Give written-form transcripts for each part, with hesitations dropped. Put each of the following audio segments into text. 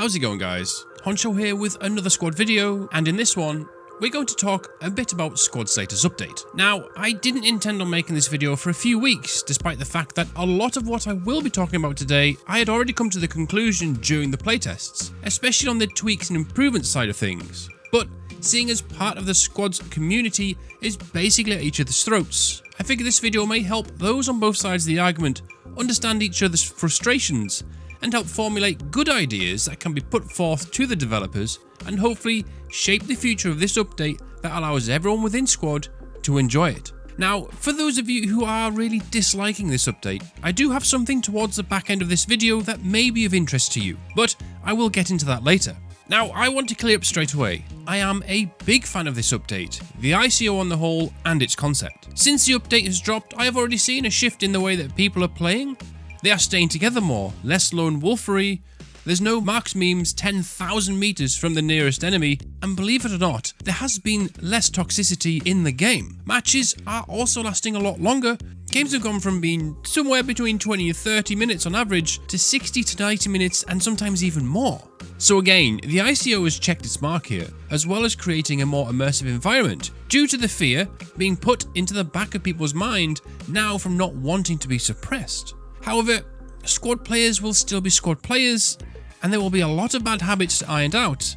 How's it going, guys? Honcho here with another squad video, and in this one, we're going to talk a bit about squad status update. Now, I didn't intend on making this video for a few weeks, despite the fact that a lot of what I will be talking about today, I had already come to the conclusion during the playtests, especially on the tweaks and improvements side of things. But seeing as part of the squad's community is basically at each other's throats, I figure this video may help those on both sides of the argument understand each other's frustrations and help formulate good ideas that can be put forth to the developers and hopefully shape the future of this update that allows everyone within squad to enjoy it. Now, for those of you who are really disliking this update, I do have something towards the back end of this video that may be of interest to you, but I will get into that later. Now, I want to clear up straight away, I am a big fan of this update, the ICO on the whole and its concept. Since the update has dropped, I have already seen a shift in the way that people are playing. They are staying together more, less lone wolfery, there's no Mark's memes 10,000 meters from the nearest enemy, and believe it or not, there has been less toxicity in the game. Matches are also lasting a lot longer. Games have gone from being somewhere between 20 and 30 minutes on average to 60 to 90 minutes and sometimes even more. So again, the ICO has checked its mark here, as well as creating a more immersive environment, due to the fear being put into the back of people's mind now from not wanting to be suppressed. However, squad players will still be squad players, and there will be a lot of bad habits ironed out,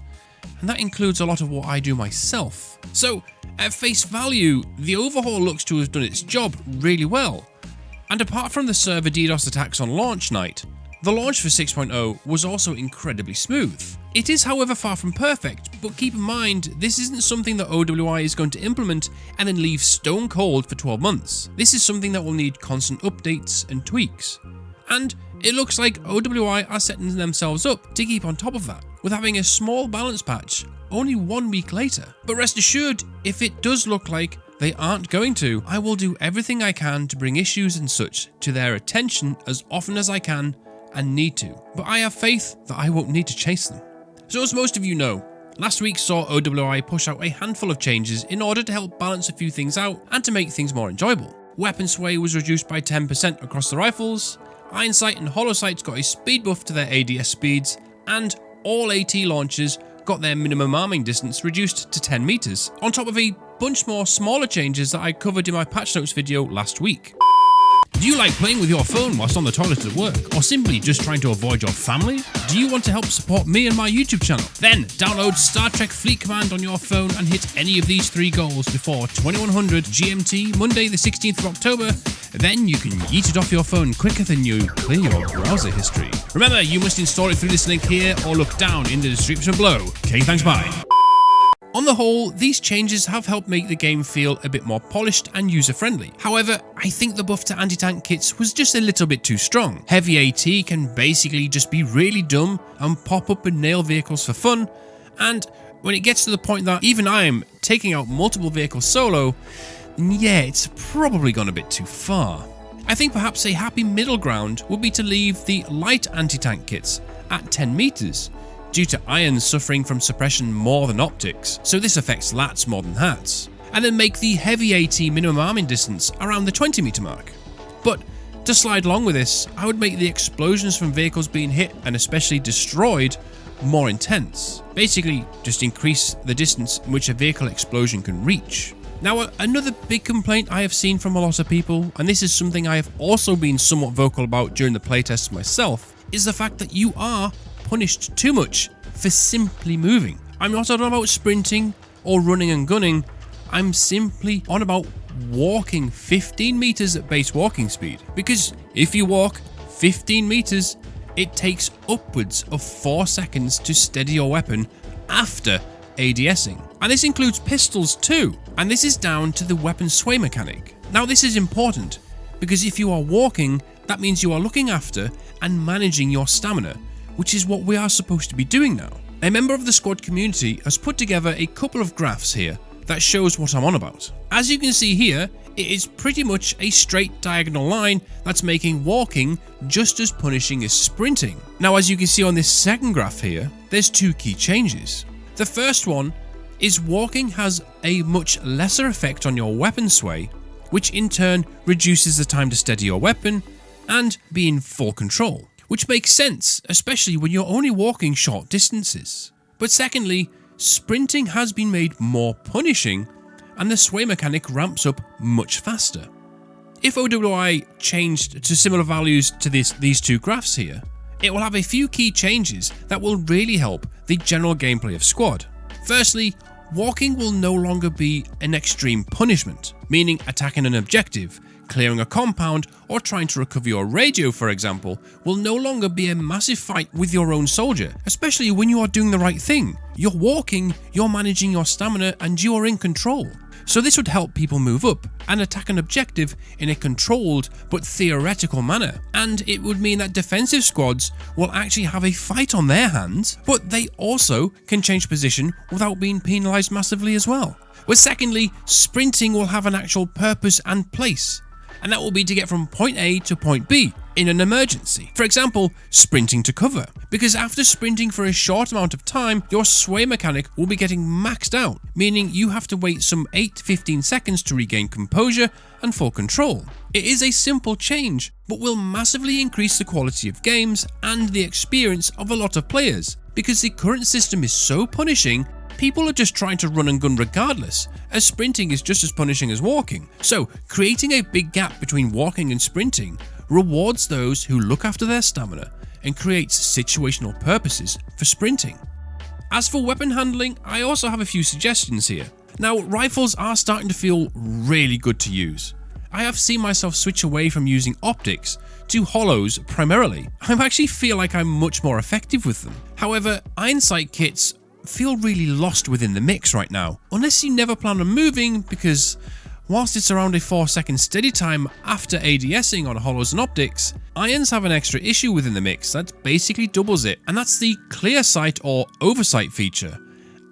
and that includes a lot of what I do myself. So, at face value, the Overhaul looks to have done its job really well, and apart from the server DDoS attacks on launch night, the launch for 6.0 was also incredibly smooth. It is, however, far from perfect, but keep in mind, this isn't something that OWI is going to implement and then leave stone cold for 12 months. This is something that will need constant updates and tweaks. And it looks like OWI are setting themselves up to keep on top of that, with having a small balance patch only 1 week later. But rest assured, if it does look like they aren't going to, I will do everything I can to bring issues and such to their attention as often as I can and need to. But I have faith that I won't need to chase them. So as most of you know, last week saw OWI push out a handful of changes in order to help balance a few things out and to make things more enjoyable. Weapon sway was reduced by 10% across the rifles, Iron Sight and Hollow Sights got a speed buff to their ADS speeds, and all AT launchers got their minimum arming distance reduced to 10 meters, on top of a bunch more smaller changes that I covered in my patch notes video last week. Do you like playing with your phone whilst on the toilet at work, or simply just trying to avoid your family? Do you want to help support me and my YouTube channel? Then download Star Trek Fleet Command on your phone and hit any of these 3 goals before 2100 GMT, Monday the 16th of October. Then you can yeet it off your phone quicker than you clear your browser history. Remember, you must install it through this link here or look down in the description below. Okay, thanks, bye. On the whole, these changes have helped make the game feel a bit more polished and user-friendly. However, I think the buff to anti-tank kits was just a little bit too strong. Heavy AT can basically just be really dumb and pop up and nail vehicles for fun, and when it gets to the point that even I am taking out multiple vehicles solo, yeah, it's probably gone a bit too far. I think perhaps a happy middle ground would be to leave the light anti-tank kits at 10 meters, due to irons suffering from suppression more than optics, so this affects lats more than hats, and then make the heavy AT minimum arming distance around the 20 meter mark. But to slide along with this, I would make the explosions from vehicles being hit and especially destroyed more intense. Basically, just increase the distance in which a vehicle explosion can reach. Now, another big complaint I have seen from a lot of people, and this is something I have also been somewhat vocal about during the playtests myself, is the fact that you are punished too much for simply moving. I'm not on about sprinting or running and gunning, I'm simply on about walking 15 meters at base walking speed. Because if you walk 15 meters, it takes upwards of 4 seconds to steady your weapon after ADSing. And this includes pistols too, and this is down to the weapon sway mechanic. Now this is important, because if you are walking, that means you are looking after and managing your stamina, which is what we are supposed to be doing now. A member of the squad community has put together a couple of graphs here that shows what I'm on about. As you can see here, it is pretty much a straight diagonal line that's making walking just as punishing as sprinting. Now, as you can see on this second graph here, there's 2 key changes. The first one is walking has a much lesser effect on your weapon sway, which in turn reduces the time to steady your weapon and be in full control. which makes sense, especially when you're only walking short distances. But secondly, sprinting has been made more punishing, and the sway mechanic ramps up much faster. If OWI changed to similar values to these two graphs here, it will have a few key changes that will really help the general gameplay of Squad. Firstly, walking will no longer be an extreme punishment, meaning attacking an objective, clearing a compound, or trying to recover your radio, for example, will no longer be a massive fight with your own soldier, especially when you are doing the right thing. You're walking, you're managing your stamina, and you are in control. So this would help people move up and attack an objective in a controlled but theoretical manner, and it would mean that defensive squads will actually have a fight on their hands, but they also can change position without being penalised massively as well. But secondly, sprinting will have an actual purpose and place, and that will be to get from point A to point B in an emergency. For example, sprinting to cover, because after sprinting for a short amount of time, your sway mechanic will be getting maxed out, meaning you have to wait some 8 to 15 seconds to regain composure and full control. It is a simple change, but will massively increase the quality of games and the experience of a lot of players, because the current system is so punishing. People are just trying to run and gun regardless, as sprinting is just as punishing as walking. So, creating a big gap between walking and sprinting rewards those who look after their stamina and creates situational purposes for sprinting. As for weapon handling, I also have a few suggestions here. Now, rifles are starting to feel really good to use. I have seen myself switch away from using optics to hollows primarily. I actually feel like I'm much more effective with them. However, iron sight kits feel really lost within the mix right now, unless you never plan on moving, because whilst it's around a 4-second steady time after ADSing on hollows and optics, irons have an extra issue within the mix that basically doubles it, and that's the clear sight or oversight feature,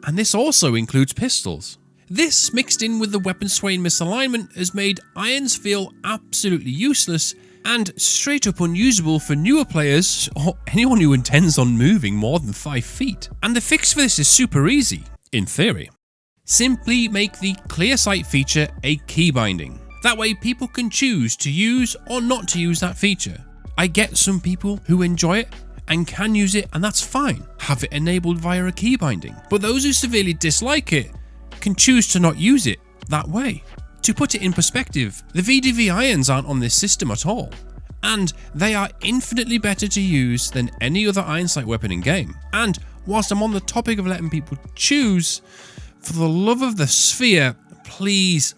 and this also includes pistols. This, mixed in with the weapon sway and misalignment, has made irons feel absolutely useless and straight up unusable for newer players or anyone who intends on moving more than 5 feet. And the fix for this is super easy, in theory. Simply make the clear sight feature a key binding. That way people can choose to use or not to use that feature. I get some people who enjoy it and can use it, and that's fine. Have it enabled via a key binding. But those who severely dislike it can choose to not use it that way. To put it in perspective, the VDV irons aren't on this system at all, and they are infinitely better to use than any other iron sight weapon in game. And whilst I'm on the topic of letting people choose, for the love of the sphere, please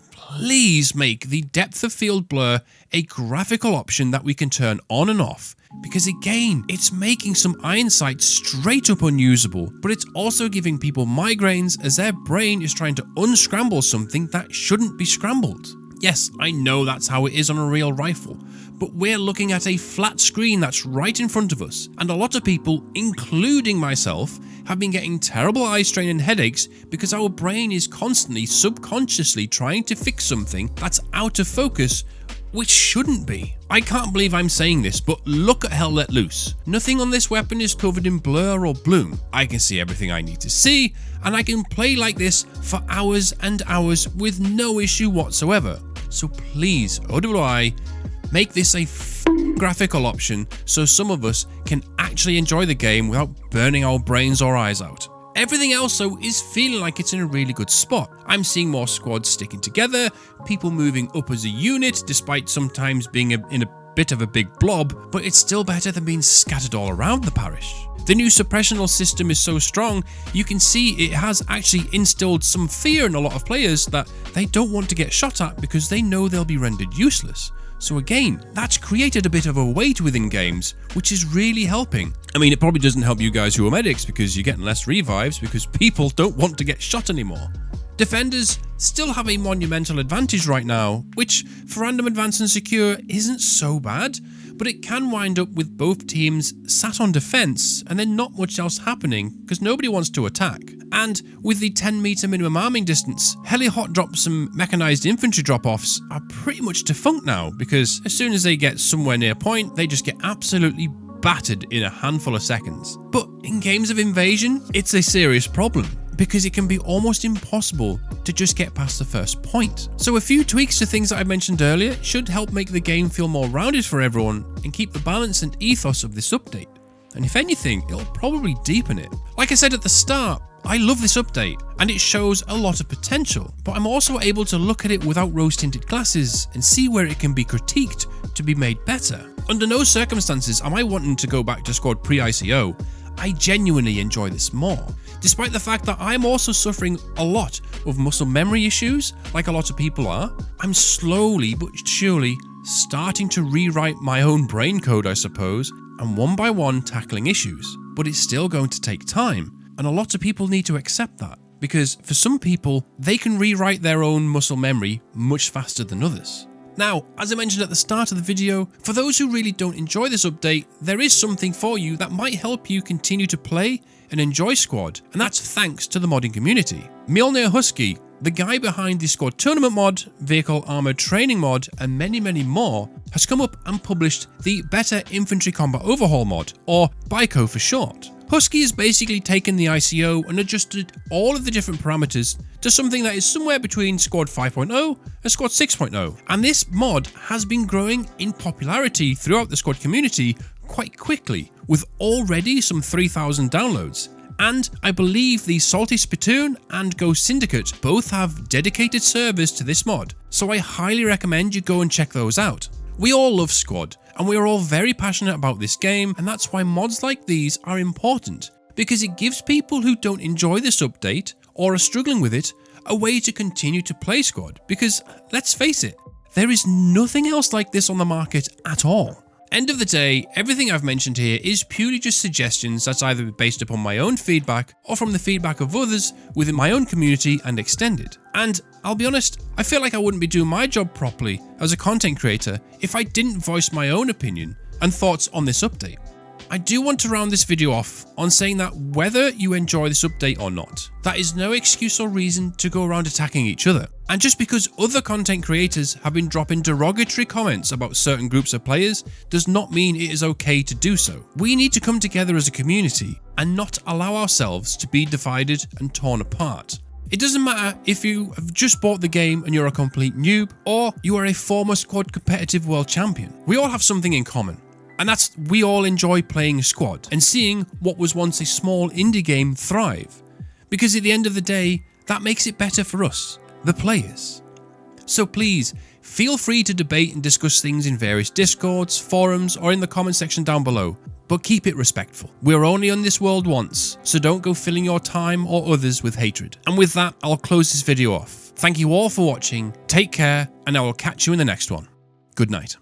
make the depth of field blur a graphical option that we can turn on and off, because again, it's making some iron sight straight up unusable, but it's also giving people migraines as their brain is trying to unscramble something that shouldn't be scrambled. Yes, I know that's how it is on a real rifle, but we're looking at a flat screen that's right in front of us, and a lot of people, including myself, have been getting terrible eye strain and headaches because our brain is constantly subconsciously trying to fix something that's out of focus, which shouldn't be. I can't believe I'm saying this, but look at Hell Let Loose. Nothing on this weapon is covered in blur or bloom. I can see everything I need to see, and I can play like this for hours and hours with no issue whatsoever. So please, OWI, make this a graphical option so some of us can actually enjoy the game without burning our brains or eyes out. Everything else though is feeling like it's in a really good spot. I'm seeing more squads sticking together, people moving up as a unit despite sometimes being in a bit of a big blob, but it's still better than being scattered all around the parish. The new suppressional system is so strong, you can see it has actually instilled some fear in a lot of players that they don't want to get shot at because they know they'll be rendered useless. So again, that's created a bit of a weight within games, which is really helping. I mean, it probably doesn't help you guys who are medics because you're getting less revives because people don't want to get shot anymore. Defenders still have a monumental advantage right now, which for random advance and secure isn't so bad, but it can wind up with both teams sat on defense and then not much else happening because nobody wants to attack. And with the 10 meter minimum arming distance, heli hot drops and mechanized infantry drop-offs are pretty much defunct now because as soon as they get somewhere near point, they just get absolutely battered in a handful of seconds. But in games of invasion, it's a serious problem. because it can be almost impossible to just get past the first point. So a few tweaks to things that I mentioned earlier should help make the game feel more rounded for everyone and keep the balance and ethos of this update. And if anything, it'll probably deepen it. Like I said at the start, I love this update and it shows a lot of potential, but I'm also able to look at it without rose-tinted glasses and see where it can be critiqued to be made better. Under no circumstances am I wanting to go back to squad pre-ICO. I genuinely enjoy this more, despite the fact that I'm also suffering a lot of muscle memory issues, like a lot of people are. I'm slowly but surely starting to rewrite my own brain code, I suppose, and one by one tackling issues. But it's still going to take time, and a lot of people need to accept that, because for some people, they can rewrite their own muscle memory much faster than others. Now, as I mentioned at the start of the video, for those who really don't enjoy this update, there is something for you that might help you continue to play and enjoy Squad, and that's thanks to the modding community. Mjolnir Husky, the guy behind the Squad Tournament mod, Vehicle Armored Training mod, and many more, has come up and published the Better Infantry Combat Overhaul mod, or ICO for short. Husky has basically taken the ICO and adjusted all of the different parameters to something that is somewhere between Squad 5.0 and Squad 6.0. And this mod has been growing in popularity throughout the Squad community quite quickly, with already some 3,000 downloads. And I believe the Salty Spittoon and Ghost Syndicate both have dedicated servers to this mod, so I highly recommend you go and check those out. We all love Squad, and we are all very passionate about this game, and that's why mods like these are important, because it gives people who don't enjoy this update, or are struggling with it, a way to continue to play Squad, because, let's face it, there is nothing else like this on the market at all. End of the day, everything I've mentioned here is purely just suggestions that's either based upon my own feedback or from the feedback of others within my own community and extended. And I'll be honest, I feel like I wouldn't be doing my job properly as a content creator if I didn't voice my own opinion and thoughts on this update. I do want to round this video off on saying that whether you enjoy this update or not, that is no excuse or reason to go around attacking each other. And just because other content creators have been dropping derogatory comments about certain groups of players does not mean it is okay to do so. We need to come together as a community and not allow ourselves to be divided and torn apart. It doesn't matter if you have just bought the game and you're a complete noob, or you are a former Squad competitive world champion. We all have something in common. And that's we all enjoy playing Squad and seeing what was once a small indie game thrive. Because at the end of the day, that makes it better for us, the players. So please, feel free to debate and discuss things in various Discords, forums, or in the comment section down below, but keep it respectful. We're only on this world once, so don't go filling your time or others with hatred. And with that, I'll close this video off. Thank you all for watching, take care, and I will catch you in the next one. Good night.